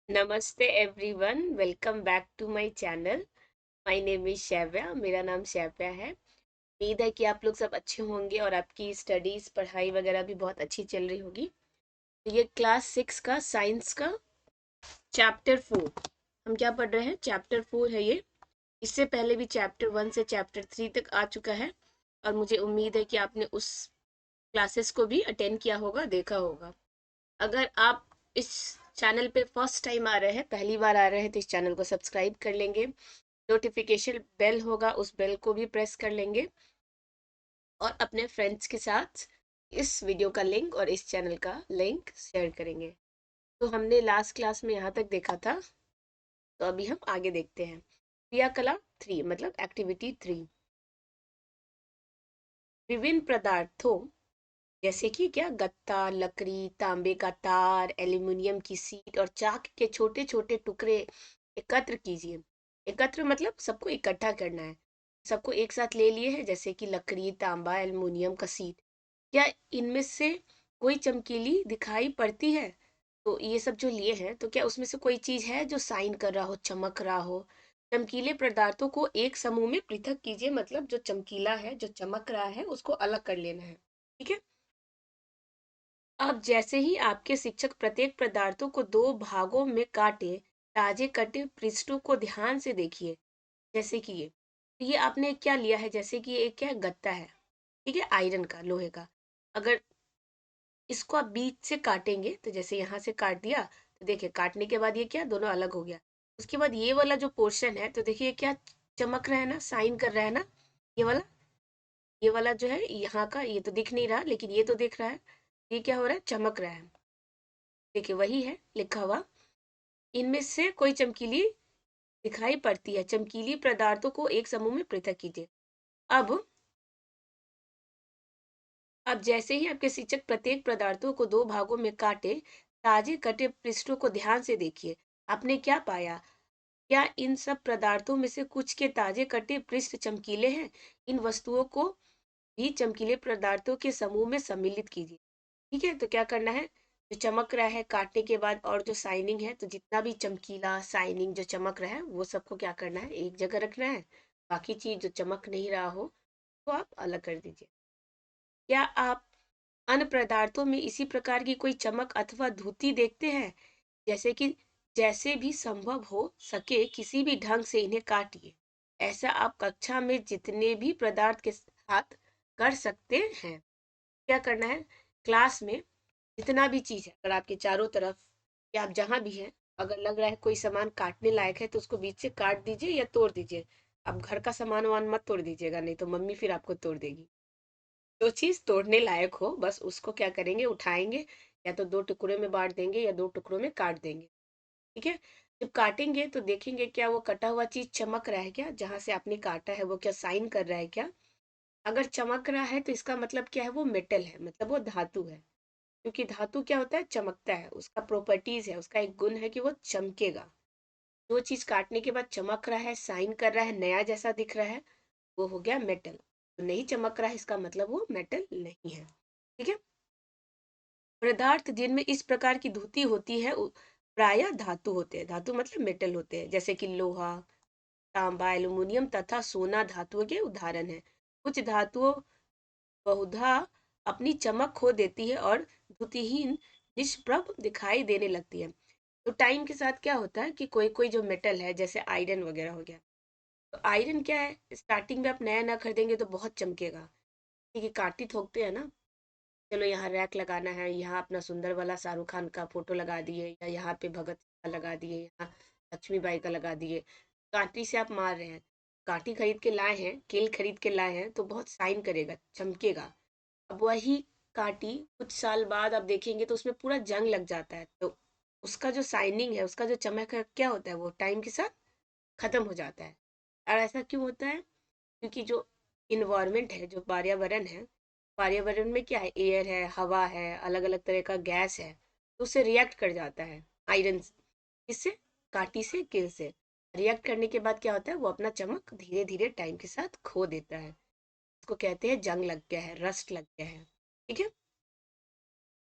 नमस्ते everyone, welcome back to my channel. My name is Shaivya. मेरा नाम शैव्या है। उम्मीद है कि आप लोग सब अच्छे होंगे और आपकी स्टडीज पढ़ाई वगैरह भी बहुत अच्छी चल रही होगी। तो ये क्लास 6 का साइंस का चैप्टर 4, हम क्या पढ़ रहे हैं? चैप्टर 4 है ये। इससे पहले भी चैप्टर 1 से चैप्टर 3 तक आ चुका है और मुझे उम्मीद है कि आपने उस क्लासेस को भी अटेंड किया होगा, देखा होगा। अगर आप इस चैनल पे फर्स्ट टाइम आ रहे हैं, पहली बार आ रहे हैं, तो इस चैनल को सब्सक्राइब कर लेंगे। नोटिफिकेशन बेल होगा, उस बेल को भी प्रेस कर लेंगे और अपने फ्रेंड्स के साथ इस वीडियो का लिंक और इस चैनल का लिंक शेयर करेंगे। तो हमने लास्ट क्लास में यहाँ तक देखा था, तो अभी हम आगे देखते हैं। क्रियाकलाप 3 मतलब एक्टिविटी 3। विभिन्न पदार्थों जैसे कि क्या, गत्ता, लकड़ी, तांबे का तार, एल्यूमिनियम की सीट और चाक के छोटे छोटे टुकड़े एकत्र कीजिए। एकत्र मतलब सबको इकट्ठा करना है। सबको एक साथ ले लिए हैं, जैसे कि लकड़ी, तांबा, एल्यूमिनियम का सीट। क्या इनमें से कोई चमकीली दिखाई पड़ती है? तो ये सब जो लिए हैं, तो क्या उसमें से कोई चीज है जो साइन कर रहा हो, चमक रहा हो? चमकीले पदार्थों को एक समूह में पृथक कीजिए, मतलब जो चमकीला है, जो चमक रहा है, उसको अलग कर लेना है। ठीक है। अब जैसे ही आपके शिक्षक प्रत्येक पदार्थों को दो भागों में काटे, ताजे कटे पृष्ठों को ध्यान से देखिए। जैसे कि ये आपने क्या लिया है? जैसे कि ये क्या है? गत्ता है। ठीक है, आयरन का, लोहे का। अगर इसको आप बीच से काटेंगे, तो जैसे यहाँ से काट दिया, तो देखिए काटने के बाद ये क्या, दोनों अलग हो गया। उसके बाद ये वाला जो पोर्शन है, तो देखिए क्या चमक रहा है ना, साइन कर रहा है ना। ये वाला, ये वाला जो है यहाँ का, ये तो दिख नहीं रहा, लेकिन ये तो दिख रहा है। ये क्या हो रहा है? चमक रहा है। देखिए वही है लिखा हुआ। इनमें से कोई चमकीली दिखाई पड़ती है। चमकीली पदार्थों को एक समूह में पृथक कीजिए। अब अब जैसे ही आपके शिक्षक प्रत्येक पदार्थों को दो भागों में काटे, ताजे कटे पृष्ठों को ध्यान से देखिए। आपने क्या पाया? क्या इन सब पदार्थों में से कुछ के ताजे कटे पृष्ठ चमकीले हैं? इन वस्तुओं को भी चमकीले पदार्थों के समूह में सम्मिलित कीजिए। ठीक है, तो क्या करना है? जो चमक रहा है काटने के बाद और जो साइनिंग है, तो जितना भी चमकीला साइनिंग जो चमक रहा है, वो सबको क्या करना है? एक जगह रखना है। बाकी चीज जो चमक नहीं रहा हो, तो आप अलग कर दीजिए। क्या आप अन्य पदार्थों में इसी प्रकार की कोई चमक अथवा धुती देखते हैं? जैसे कि जैसे भी संभव हो सके किसी भी ढंग से इन्हें काटिए। ऐसा आप कक्षा में जितने भी पदार्थ के साथ कर सकते हैं। क्या करना है? क्लास में जितना भी चीज है, अगर आपके चारों तरफ या आप जहां भी हैं, अगर लग रहा है कोई सामान काटने लायक है, तो उसको बीच से काट दीजिए या तोड़ दीजिए। अब घर का सामान वामान मत तोड़ दीजिएगा, नहीं तो मम्मी फिर आपको तोड़ देगी। जो चीज तोड़ने लायक हो, बस उसको क्या करेंगे? उठाएंगे, या तो दो टुकड़ों में बांट देंगे या दो टुकड़ों में काट देंगे। ठीक है। जब काटेंगे तो देखेंगे क्या वो कटा हुआ चीज चमक रहा है क्या? जहां से आपने काटा है वो क्या साइन कर रहा है क्या? अगर चमक रहा है तो इसका मतलब क्या है? वो मेटल है, मतलब वो धातु है। क्योंकि धातु क्या होता है? चमकता है। उसका प्रॉपर्टीज है, उसका एक गुण है कि वो चमकेगा। जो चीज काटने के बाद चमक रहा है, साइन कर रहा है, नया जैसा दिख रहा है, वो हो गया मेटल। तो नहीं चमक रहा है, इसका मतलब वो मेटल नहीं है। ठीक है। पदार्थ जिनमें इस प्रकार की धुती होती है प्रायः धातु होते हैं। धातु मतलब मेटल होते हैं, जैसे कि लोहा, तांबा, एल्यूमिनियम तथा सोना धातुओं के उदाहरण हैं। कुछ धातुओं बहुधा अपनी चमक खो देती है और द्युतिहीन निष्प्रभ दिखाई देने लगती है। तो टाइम के साथ क्या होता है कि कोई कोई जो मेटल है, जैसे आयरन वगैरह हो गया, तो आयरन क्या है, स्टार्टिंग में आप नया ना खरीदेंगे तो बहुत चमकेगा। ठीक है, काटी ठोकते हैं ना। चलो यहाँ रैक लगाना है, यहाँ अपना सुंदर वाला शाहरुख खान का फोटो लगा दिए, या यहाँ पे भगत सिंह का लगा दिए, यहाँ लक्ष्मीबाई का लगा दिए। कांटी से आप मार रहे हैं। कांटी खरीद के लाए हैं, कील खरीद के लाए हैं, तो बहुत साइन करेगा, चमकेगा। अब वही कांटी कुछ साल बाद आप देखेंगे तो उसमें पूरा जंग लग जाता है, तो उसका जो साइनिंग है, उसका जो चमक है, क्या होता है? वो टाइम के साथ खत्म हो जाता है। और ऐसा क्यों होता है? क्योंकि जो इन्वायरमेंट है, जो पर्यावरण है, पर्यावरण में क्या है? एयर है, हवा है, अलग अलग तरह का गैस है, तो उससे रिएक्ट कर जाता है आयरन। इससे, काटी से, किल से रिएक्ट करने के बाद क्या होता है? वो अपना चमक धीरे धीरे टाइम के साथ खो देता है। इसको कहते हैं जंग लग गया है, रस्ट लग गया है। ठीक है।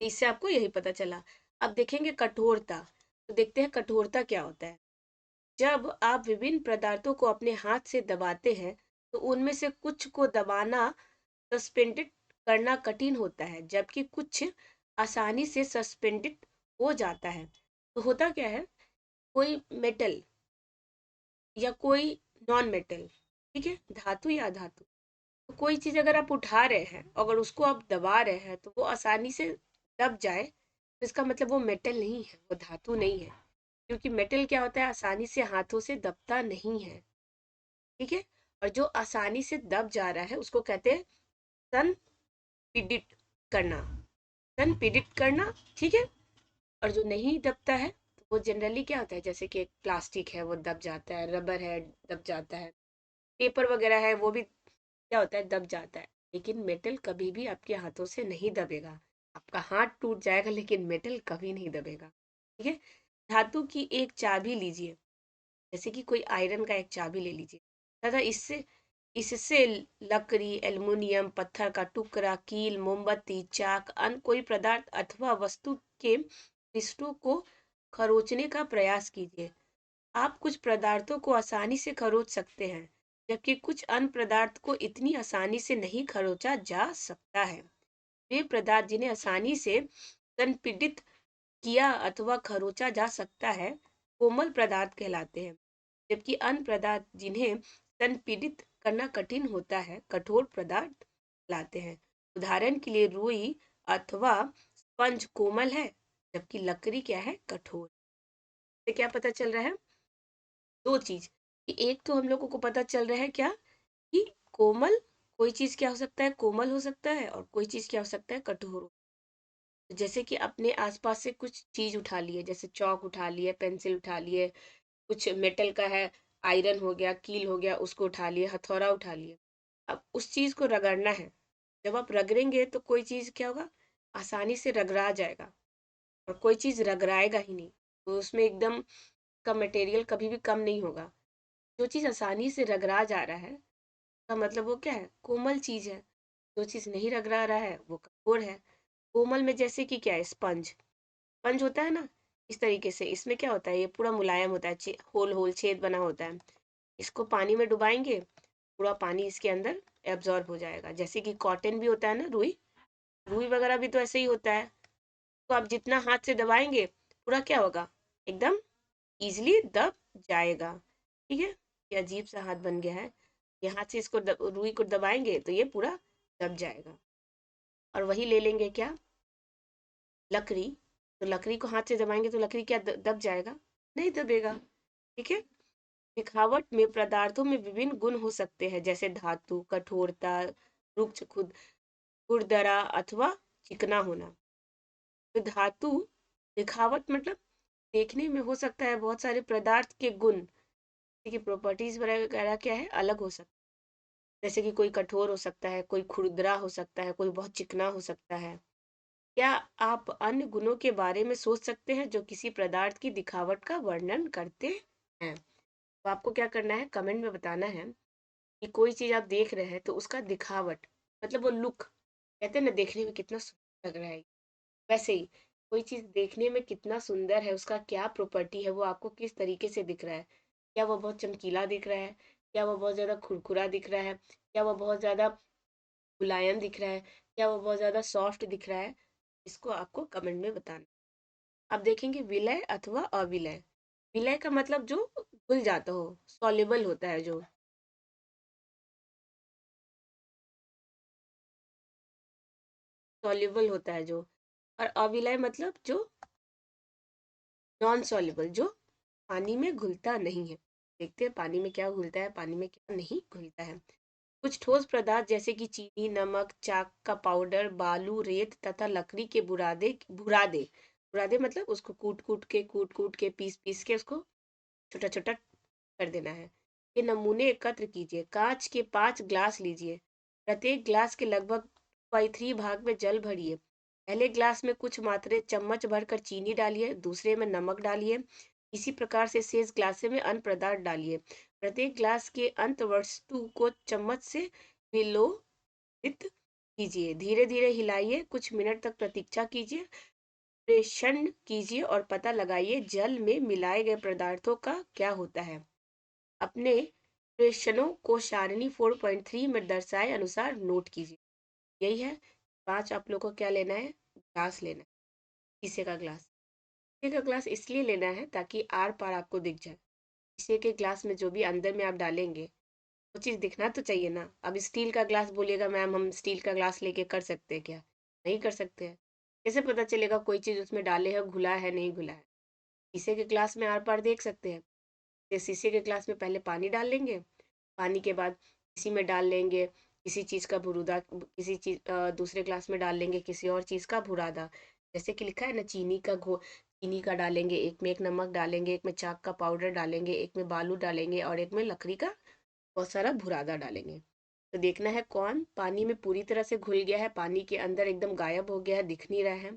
इससे आपको यही पता चला। अब देखेंगे कठोरता। तो देखते हैं कठोरता क्या होता है। जब आप विभिन्न पदार्थों को अपने हाथ से दबाते हैं, तो उनमें से कुछ को दबाना सस्पेंडेड करना कठिन होता है, जबकि कुछ आसानी से सस्पेंडेड हो जाता है। तो होता क्या है, कोई मेटल या कोई नॉन मेटल, ठीक है, धातु या अधातु, तो कोई चीज अगर आप उठा रहे हैं, अगर उसको आप दबा रहे हैं तो वो आसानी से दब जाए, तो इसका मतलब वो मेटल नहीं है, वो धातु नहीं है। क्योंकि मेटल क्या होता है, आसानी से हाथों से दबता नहीं है, ठीक है। और जो आसानी से दब जा रहा है उसको कहते हैं संपीडित करना, संपीडित करना, ठीक है। और जो नहीं दबता है, तो वो जनरली क्या होता है, जैसे कि एक प्लास्टिक है वो दब जाता है, रबर है दब जाता है, पेपर वगैरह है वो भी क्या होता है, दब जाता है। लेकिन मेटल कभी भी आपके हाथों से नहीं दबेगा। आपका हाथ टूट जाएगा लेकिन मेटल कभी नहीं दबेगा, ठीक है। धातु की एक चाबी लीजिए, जैसे कि कोई आयरन का एक चाबी ले लीजिए, तथा इससे इससे लकड़ी, एल्युमिनियम, पत्थर का टुकड़ा, कील, मोमबत्ती, चाक, अन्य कोई पदार्थ अथवा वस्तु के पृष्ठों को खरोचने का प्रयास कीजिए। आप कुछ पदार्थों को आसानी से खरोच सकते हैं, जबकि कुछ अन्य पदार्थ को इतनी आसानी से नहीं खरोचा जा सकता है। वे पदार्थ जिन्हें आसानी से संपीड़ित किया अथवा खरोचा जा सकता है, कोमल पदार्थ कहलाते हैं, जबकि अन्य पदार्थ जिन्हें संपीड़ित करना कठिन होता है, कठोर पदार्थ कहलाते हैं। उदाहरण के लिए रुई अथवा स्पंज कोमल है, जबकि लकड़ी क्या है, कठोर। तो क्या पता चल रहा है, दो चीज, कि एक तो हम लोगों को पता चल रहा है क्या, कि कोमल, कोई चीज क्या हो सकता है, कोमल हो सकता है, और कोई चीज क्या हो सकता है, कठोर हो। जैसे कि अपने आसपास से कुछ चीज उठा लिए, जैसे चौक उठा लिए, पेंसिल उठा लिए, कुछ मेटल का है, आयरन हो गया, कील हो गया, उसको उठा लिए, हथौड़ा उठा लिए। अब उस चीज को रगड़ना है, जब आप रगड़ेंगे तो कोई चीज क्या होगा, आसानी से रगड़ा जाएगा, और कोई चीज रगड़ाएगा ही नहीं, तो उसमें एकदम का मटेरियल कभी भी कम नहीं होगा। जो चीज आसानी से रगड़ा जा रहा है, का मतलब वो क्या है, कोमल चीज है। जो चीज नहीं रगड़ा रहा है वो कठोर है। कोमल में जैसे कि क्या है, स्पंज, स्पंज होता है ना, इस तरीके से इसमें क्या होता है, ये पूरा मुलायम होता है, होल होल छेद बना होता है। इसको पानी में डुबाएंगे, पूरा पानी इसके अंदर एब्जॉर्ब हो जाएगा। जैसे कि कॉटन भी होता है ना, रुई, रुई वगैरह भी तो ऐसे ही होता है। तो आप जितना हाथ से दबाएंगे, पूरा क्या होगा, एकदम इजिली दब जाएगा, ठीक है। ये अजीब सा हाथ बन गया है, ये हाथ से इसको रुई को दबाएंगे तो ये पूरा दब जाएगा। और वही ले लेंगे क्या, लकड़ी, तो लकड़ी को हाथ से दबाएंगे तो लकड़ी क्या दब जाएगा, नहीं दबेगा, ठीक है। दिखावट में पदार्थों में विभिन्न गुण हो सकते हैं, जैसे धातु, कठोरता, रुक्ष, खुद, खुरदरा अथवा चिकना होना। तो धातु दिखावट मतलब देखने में हो सकता है, बहुत सारे पदार्थ के गुण, देखिए प्रॉपर्टीज वगैरह क्या है, अलग हो सकता है। जैसे कि कोई कठोर हो सकता है, कोई खुरदरा हो सकता है, कोई बहुत चिकना हो सकता है। क्या आप अन्य गुणों के बारे में सोच सकते हैं जो किसी पदार्थ की दिखावट का वर्णन करते हैं। तो आपको क्या करना है, कमेंट में बताना है कि कोई चीज आप देख रहे हैं तो उसका दिखावट मतलब वो लुक, कहते हैं ना देखने में कितना सुंदर लग रहा है, वैसे ही कोई चीज देखने में कितना सुंदर है, उसका क्या प्रॉपर्टी है, वो आपको किस तरीके से दिख रहा है। क्या वो बहुत चमकीला दिख रहा है, क्या वो बहुत ज्यादा खुरखुरा दिख रहा है, क्या वो बहुत ज्यादा मुलायम दिख रहा है, क्या वो बहुत ज्यादा सॉफ्ट दिख रहा है, इसको आपको कमेंट में बताना। अब देखेंगे विलय अथवा अविलय। विलय का मतलब जो घुल जाता हो, सॉल्युबल होता है, जो सॉल्युबल होता है जो, और अविलय मतलब जो नॉन सॉल्युबल, जो पानी में घुलता नहीं है। देखते हैं पानी में क्या घुलता है, पानी में क्या नहीं घुलता है। कुछ ठोस पदार्थ जैसे कि चीनी, नमक, चाक का पाउडर, बालू, रेत तथा लकड़ी के बुरादे बुरादे, बुरादे मतलब उसको कूट कूट के पीस पीस के उसको छोटा छोटा कर देना है। ये नमूने एकत्र कीजिए। कांच के 5 ग्लास लीजिए, प्रत्येक ग्लास के लगभग 3 भाग में जल भरिए। पहले ग्लास में कुछ मात्रा चम्मच भरकर चीनी डालिए, दूसरे में नमक डालिए, इसी प्रकार से शेष ग्लास में अन्य पदार्थ डालिए। प्रत्येक ग्लास के अंत वस्तु को चम्मच से विलोहित कीजिए, धीरे धीरे हिलाइए, कुछ मिनट तक प्रतीक्षा कीजिए। प्रेषण कीजिए और पता लगाइए जल में मिलाए गए पदार्थों का क्या होता है। अपने प्रेषणों को सारणी 4.3 में दर्शाए अनुसार नोट कीजिए। यही है। 5 आप लोग को क्या लेना है, ग्लास लेना है, शीशे का ग्लास। शीशे का ग्लास इसलिए लेना है ताकि आर पार आपको दिख जाए। शीशे के ग्लास में जो भी अंदर में आप डालेंगे वो चीज़ दिखना तो चाहिए ना। अब स्टील का ग्लास बोलिएगा मैम हम स्टील का ग्लास लेके कर सकते हैं क्या? नहीं कर सकते हैं। कैसे पता चलेगा कोई चीज़ उसमें डाले है घुला है नहीं घुला है? शीशे के ग्लास में आर पार देख सकते हैं। तो शीशे के ग्लास में पहले पानी डाल लेंगे, पानी के बाद इसी में डाल लेंगे किसी चीज़ का बुरूदा, किसी चीज़ दूसरे ग्लास में डाल लेंगे किसी और चीज़ का बुरादा। जैसे कि लिखा है ना चीनी का डालेंगे, एक में एक नमक डालेंगे, एक में चाक का पाउडर डालेंगे, एक में बालू डालेंगे और एक में लकड़ी का बहुत सारा बुरादा डालेंगे। तो देखना है कौन पानी में पूरी तरह से घुल गया है, पानी के अंदर एकदम गायब हो गया है, दिख नहीं रहा है,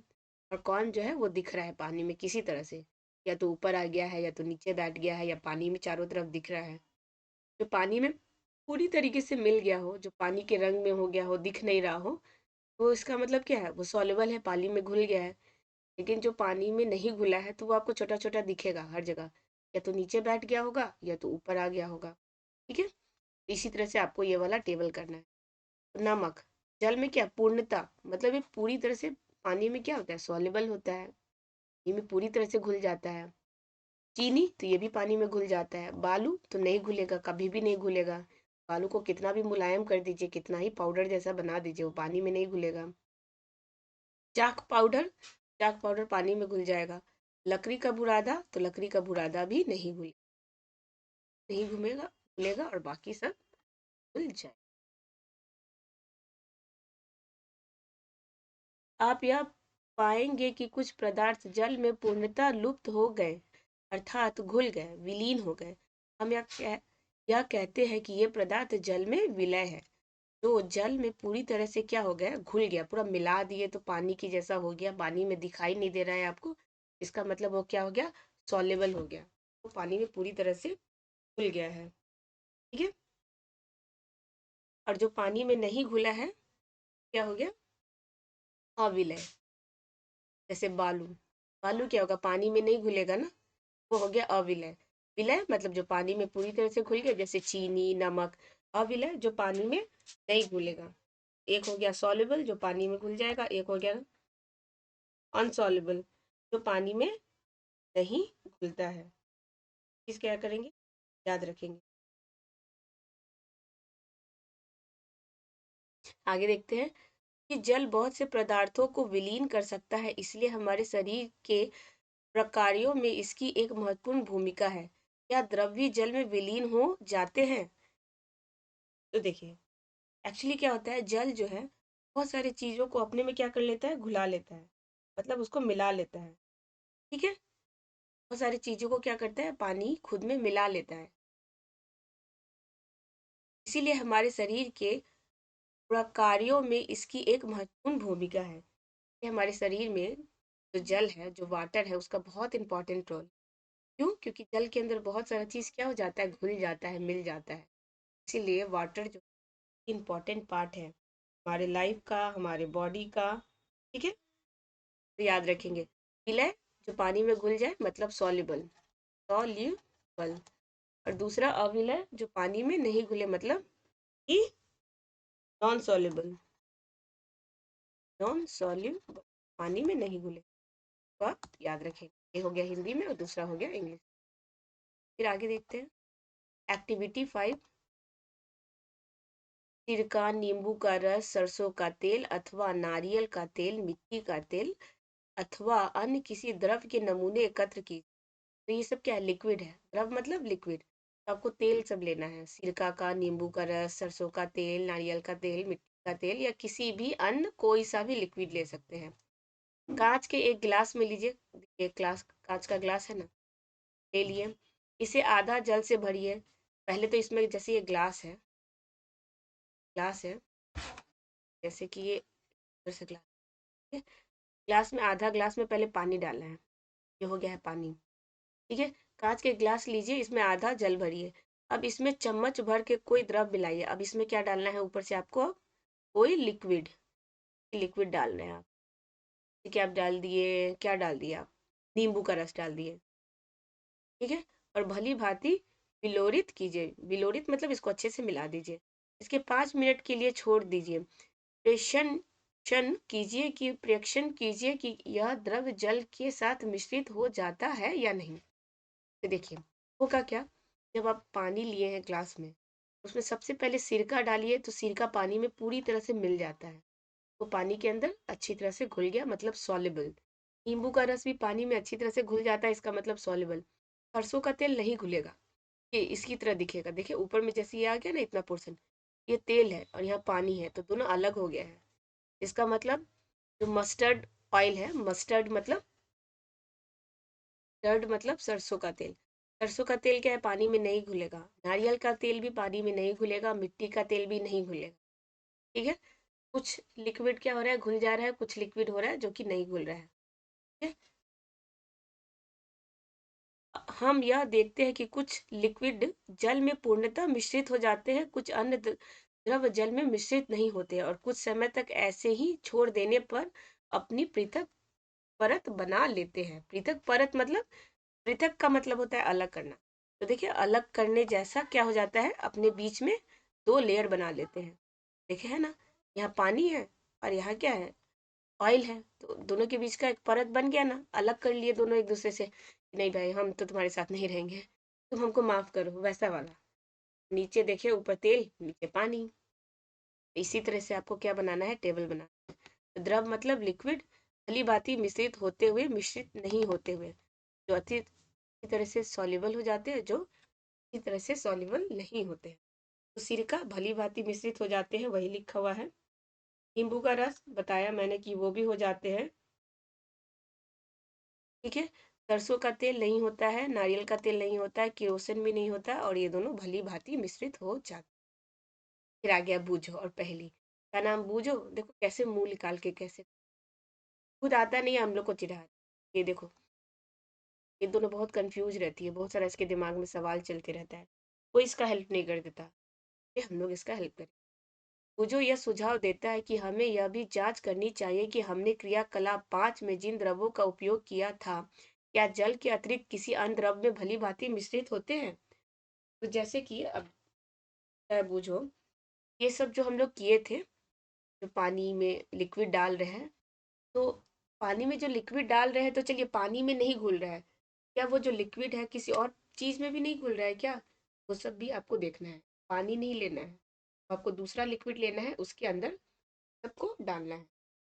और कौन जो है वो दिख रहा है पानी में किसी तरह से, या तो ऊपर आ गया है या तो नीचे बैठ गया है या पानी में चारों तरफ दिख रहा है। जो पानी में पूरी तरीके से मिल गया हो, जो पानी के रंग में हो गया हो, दिख नहीं रहा हो, तो इसका मतलब क्या है, वो सॉल्युबल है, पानी में घुल गया है। लेकिन जो पानी में नहीं घुला है तो वो आपको छोटा छोटा दिखेगा हर जगह, या तो नीचे बैठ गया होगा या तो ऊपर आ गया होगा। ठीक है। इसी तरह से आपको ये वाला टेबल करना है। तो नमक, जल में क्या पूर्णता, मतलब ये पूरी तरह से पानी में क्या होता है, सॉल्युबल होता है, पानी में पूरी तरह से घुल जाता है। चीनी तो ये भी पानी में घुल जाता है। बालू तो नहीं घुलेगा, कभी भी नहीं घुलेगा। बालू को कितना भी मुलायम कर दीजिए, कितना ही पाउडर जैसा बना दीजिए, वो पानी में नहीं घुलेगा। चाक पाउडर पानी में घुल जाएगा। लकड़ी का बुरादा तो लकड़ी का बुरादा भी नहीं घूमेगा, घुलेगा और बाकी सब घुल जाए। आप यह पाएंगे कि कुछ पदार्थ जल में पूर्णतः लुप्त हो गए, अर्थात घुल गए, विलीन हो गए। हम यह कहते हैं कि ये पदार्थ जल में विलय है। तो जल में पूरी तरह से क्या हो गया, घुल गया, पूरा मिला दिए तो पानी की जैसा हो गया, पानी में दिखाई नहीं दे रहा है आपको, इसका मतलब वो क्या हो गया, सॉल्युबल हो गया, वो पानी में पूरी तरह से घुल गया है। ठीक है। और जो पानी में नहीं घुला है क्या हो गया, अविलय। जैसे बालू, बालू क्या होगा, पानी में नहीं घुलेगा ना, वो हो गया अविलय। विलय मतलब जो पानी में पूरी तरह से घुल गया, जैसे चीनी नमक। अविलय जो पानी में नहीं घुलेगा। एक हो गया सॉल्युबल जो पानी में घुल जाएगा, एक हो गया अनसॉल्युबल जो पानी में नहीं घुलता है। इस क्या करेंगे, याद रखेंगे। आगे देखते हैं कि जल बहुत से पदार्थों को विलीन कर सकता है, इसलिए हमारे शरीर के प्रकारों में इसकी एक महत्वपूर्ण भूमिका है। क्या द्रव्य जल में विलीन हो जाते हैं? तो देखिए, एक्चुअली क्या होता है, जल जो है बहुत सारी चीजों को अपने में क्या कर लेता है, घुला लेता है, मतलब उसको मिला लेता है। ठीक है। बहुत सारी चीजों को क्या करता है, पानी खुद में मिला लेता है। इसीलिए हमारे शरीर के प्रकारों में इसकी एक महत्वपूर्ण भूमिका है। ये हमारे शरीर में जो जल है, जो वाटर है, उसका बहुत इंपॉर्टेंट रोल। क्यों? क्योंकि जल के अंदर बहुत सारा चीज क्या हो जाता है, घुल जाता है, मिल जाता है। इसीलिए वाटर जो इम्पोर्टेंट पार्ट है हमारे लाइफ का, हमारे बॉडी का। ठीक है। तो याद रखेंगे, विलय जो पानी में घुल जाए मतलब सॉल्युबल, सॉल्युबल। और दूसरा अविलय जो पानी में नहीं घुले मतलब कि नॉन सॉल्युबल, नॉन सॉल्युबल, पानी में नहीं घुले। तो आप याद रखेंगे, ये हो गया हिंदी में और दूसरा हो गया इंग्लिश। फिर आगे देखते हैं एक्टिविटी 5। सिरका, नींबू का रस, सरसों का तेल अथवा नारियल का तेल, मिट्टी का तेल अथवा अन्य किसी द्रव के नमूने एकत्र की। तो ये सब क्या है, लिक्विड है। द्रव मतलब लिक्विड। तो आपको तेल सब लेना है, सिरका का, नींबू का रस, सरसों का तेल, नारियल का तेल, मिट्टी का तेल, या किसी भी अन्य कोई सा भी लिक्विड ले सकते हैं। कांच के एक गिलास में लीजिए, एक ग्लास कांच का ग्लास है ना, ले लिए। इसे आधा जल से भरिए। पहले तो इसमें जैसे ये ग्लास है, जैसे कि ये इधर से ग्लास है, ग्लास में आधा ग्लास में पहले पानी डालना है। ये हो गया है पानी। ठीक है। कांच के ग्लास लीजिए, इसमें आधा जल भरिए। अब इसमें चम्मच भर के कोई द्रव मिलाइए। अब इसमें क्या डालना है, ऊपर से आपको कोई लिक्विड लिक्विड डालना है आप। कि आप डाल दिए, क्या डाल दिया आप, नींबू का रस डाल दिए, ठीक है। और भली भांति विलोरित कीजिए, विलोरित मतलब इसको अच्छे से मिला दीजिए। इसके 5 मिनट के लिए छोड़ दीजिए। प्रेक्षण कीजिए कि यह द्रव जल के साथ मिश्रित हो जाता है या नहीं। तो देखिए होगा क्या, जब आप पानी लिए हैं ग्लास में, उसमें सबसे पहले सिरका डालिए तो सिरका पानी में पूरी तरह से मिल जाता है, वो पानी के अंदर अच्छी तरह से घुल गया, मतलब सॉल्युबल। नींबू का रस भी पानी में अच्छी तरह से घुल जाता है, इसका मतलब सॉल्युबल। सरसों का तेल नहीं घुलेगा, ये इसकी तरह दिखेगा। देखिए ऊपर में जैसे ये आ गया ना इतना पोर्शन, ये तेल है और यहाँ पानी है, तो दोनों अलग हो गया है। इसका मतलब जो मस्टर्ड ऑयल है, मस्टर्ड मतलब सरसों का तेल। सरसों का तेल क्या है, पानी में नहीं घुलेगा। नारियल का तेल भी पानी में नहीं घुलेगा, मिट्टी का तेल भी नहीं घुलेगा, ठीक है। कुछ लिक्विड क्या हो रहा है, घुल जा रहा है, कुछ लिक्विड हो रहा है जो कि नहीं घुल रहा है, ठीक है। हम यह देखते हैं कि कुछ लिक्विड जल में पूर्णतः मिश्रित हो जाते हैं, कुछ अन्य द्रव जल में मिश्रित नहीं होते और कुछ समय तक ऐसे ही छोड़ देने पर अपनी पृथक परत बना लेते हैं। पृथक परत मतलब, पृथक का मतलब होता है अलग करना। तो देखिए अलग करने जैसा क्या हो जाता है, अपने बीच में दो लेयर बना लेते हैं। देखे है ना, यहाँ पानी है और यहाँ क्या है, ऑयल है, तो दोनों के बीच का एक परत बन गया ना, अलग कर लिए दोनों एक दूसरे से। नहीं भाई हम तो तुम्हारे साथ नहीं रहेंगे, तुम हमको माफ करो, वैसा वाला। नीचे देखिए, ऊपर तेल नीचे पानी। इसी तरह से आपको क्या बनाना है, टेबल बनाना है। द्रव मतलब लिक्विड, भली भांति मिश्रित होते हुए, मिश्रित नहीं होते हुए, जो अच्छी तरह से सॉल्युबल हो जाते हैं, जो अच्छी तरह से सॉल्युबल नहीं होते हैं। तो सिरका भली भांति मिश्रित हो जाते हैं, वही लिखा हुआ है। नींबू का रस बताया मैंने कि वो भी हो जाते हैं, ठीक है। सरसों का तेल नहीं होता है, नारियल का तेल नहीं होता है, केरोसिन भी नहीं होता है, और ये दोनों भली भांति मिश्रित हो जाते। फिर आ गया बूझो और पहेली। क्या नाम, बूझो। देखो कैसे मुंह निकाल के, कैसे खुद आता नहीं है हम लोग को चिढ़ा। ये देखो, ये दोनों बहुत कंफ्यूज रहती है, बहुत सारा इसके दिमाग में सवाल चलते रहता है, कोई इसका हेल्प नहीं कर देता, ये हम लोग इसका हेल्प करें। बूझो यह सुझाव देता है कि हमें यह भी जांच करनी चाहिए कि हमने क्रियाकलाप 5 में जिन द्रवों का उपयोग किया था, क्या जल के अतिरिक्त किसी अन्य द्रव में भली भांति मिश्रित होते हैं। तो जैसे कि अब बूझो, ये सब जो हम लोग किए थे, जो पानी में लिक्विड डाल रहे हैं, तो पानी में जो लिक्विड डाल रहे हैं, तो चलिए पानी में नहीं घुल रहा है, क्या वो जो लिक्विड है किसी और चीज में भी नहीं घुल रहा है क्या, वो सब भी आपको देखना है। पानी नहीं लेना है, आपको दूसरा लिक्विड लेना है, उसके अंदर सबको डालना है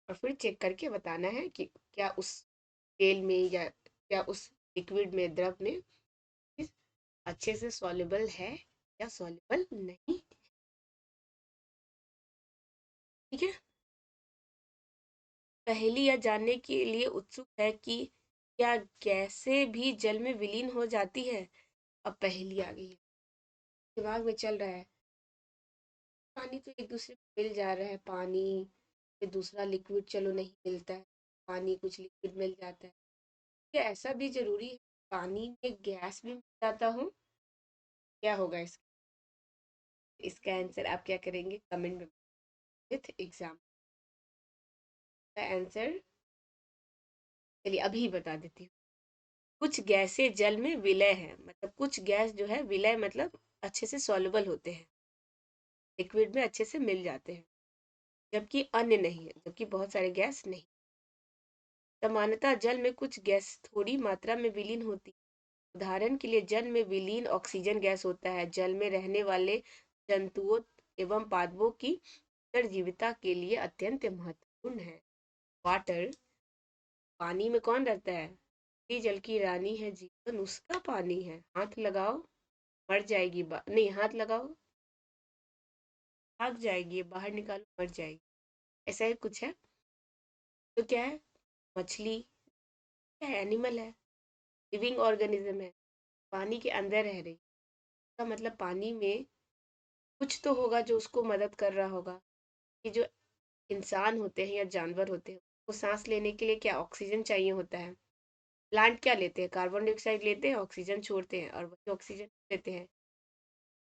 और फिर चेक करके बताना है कि क्या उस तेल में या क्या उस लिक्विड में, द्रव में इस अच्छे से सॉल्युबल है या सॉल्युबल नहीं, ठीक है। पहेली यह जानने के लिए उत्सुक है कि क्या गैसें भी जल में विलीन हो जाती है। अब पहेली आ गई है, दिमाग में चल रहा है, पानी तो एक दूसरे में मिल जा रहा है, पानी फिर दूसरा लिक्विड चलो नहीं मिलता है, पानी कुछ लिक्विड मिल जाता है, क्या ऐसा भी जरूरी है पानी में गैस भी मिल जाता हो, क्या होगा इसका। इसका आंसर आप क्या करेंगे, कमेंट में विथ एग्जाम का आंसर, चलिए अभी बता देती हूँ। कुछ गैसें जल में विलय है, मतलब कुछ गैस जो है विलय मतलब अच्छे से सॉल्युबल होते हैं, लिक्विड में अच्छे से मिल जाते हैं, जबकि अन्य नहीं है, जबकि बहुत सारे गैस नहीं। सामान्यतः जल में कुछ गैस थोड़ी मात्रा में विलीन होती है। उदाहरण के लिए जल में विलीन ऑक्सीजन गैस होता है, जल में रहने वाले जंतुओं एवं पादपों की निर्जीवता के लिए अत्यंत महत्वपूर्ण है। वाटर, पानी में कौन रहता है, ये जल की रानी है, जीवन उसका पानी है, हाथ लगाओ मर जाएगी, नहीं हाथ लगाओ भाग जाएगी, बाहर निकालो मर जाएगी, ऐसा ही कुछ है। तो क्या है, मछली क्या है, एनिमल है, लिविंग ऑर्गेनिज्म है, पानी के अंदर रह रही, इसका मतलब पानी में कुछ तो होगा जो उसको मदद कर रहा होगा। कि जो इंसान होते हैं या जानवर होते हैं, वो सांस लेने के लिए क्या ऑक्सीजन चाहिए होता है। प्लांट क्या लेते हैं, कार्बन डाइऑक्साइड लेते हैं, ऑक्सीजन छोड़ते हैं, और वही ऑक्सीजन लेते हैं।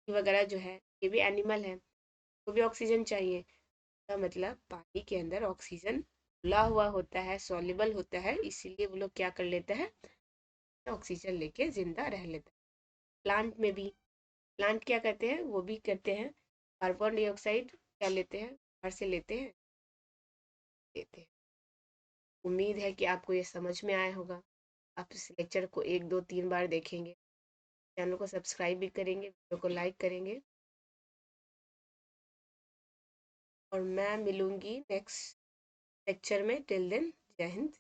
वगैरह जो है ये भी एनिमल है, वो भी ऑक्सीजन चाहिए, इसका मतलब पानी के अंदर ऑक्सीजन घुला हुआ होता है, सॉल्युबल होता है, इसीलिए वो लोग क्या कर लेते हैं, ऑक्सीजन लेके जिंदा रह लेते हैं। प्लांट में भी, प्लांट क्या करते हैं, वो भी करते हैं, कार्बन डाइऑक्साइड क्या लेते हैं, बाहर से लेते हैं, देते हैं। उम्मीद है कि आपको ये समझ में आया होगा। आप इस लेक्चर को 1 2 3 बार देखेंगे, चैनल को सब्सक्राइब भी करेंगे, वीडियो को लाइक करेंगे, और मैं मिलूंगी नेक्स्ट लेक्चर में। टिल देन, जय हिंद।